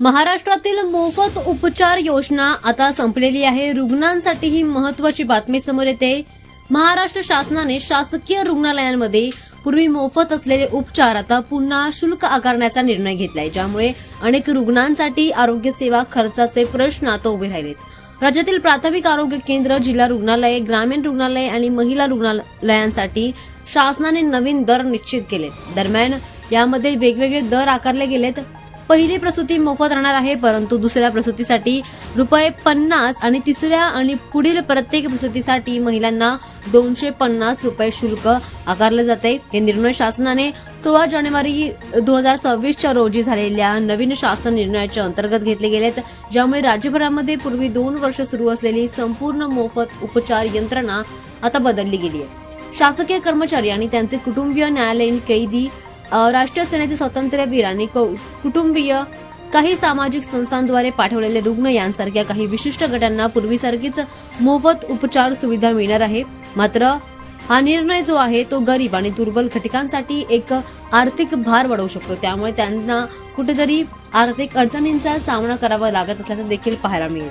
महाराष्ट्रातील मोफत उपचार योजना आता संपलेली आहे। रुग्णांसाठी ही महत्त्वाची बातमी समोर येते। महाराष्ट्र शासनाने शासकीय रुग्णालयांमध्ये पूर्वी मोफत असलेले उपचार आता पुन्हा शुल्क आकारण्याचा निर्णय घेतलाय, ज्यामुळे अनेक रुग्णांसाठी आरोग्य सेवा खर्चाचे प्रश्न आता उभे राहिलेत। राज्यातील प्राथमिक आरोग्य केंद्र, जिल्हा रुग्णालये, ग्रामीण रुग्णालये आणि महिला रुग्णालयांसाठी शासनाने नवीन दर निश्चित केलेत। दरम्यान यामध्ये वेगवेगळे दर आकारले गेलेत। पहिली प्रसूती मोफत राहणार आहे, परंतु दुसऱ्या प्रसूतीसाठी ₹50 आणि तिसऱ्या आणि पुढील प्रत्येक प्रसूतीसाठी महिलांना ₹250 शुल्क आकारले जाते। हे निर्णय शासनाने 16 जानेवारी 2026 रोजी झालेल्या नवीन शासन निर्णयाच्या अंतर्गत घेतले गेलेत, ज्यामुळे राज्यभरामध्ये पूर्वी 2 वर्ष सुरू असलेली संपूर्ण मोफत उपचार यंत्रणा आता बदलली गेली आहे। शासकीय कर्मचारी आणि त्यांचे कुटुंबीय, न्यायालयीन कैदी, राष्ट्रीय सेनेचे स्वातंत्र्यवीर आणि कुटुंबीय, काही सामाजिक संस्थांद्वारे पाठवलेले रुग्ण यांसारख्या काही विशिष्ट गटांना पूर्वीसारखीच मोफत उपचार सुविधा मिळणार आहे। मात्र हा निर्णय जो आहे तो गरीब आणि दुर्बल घटकांसाठी एक आर्थिक भार वाढवू शकतो, त्यामुळे त्यांना कुठेतरी आर्थिक अडचणींचा सामना करावा लागत असल्याचं देखील पाहायला मिळेल।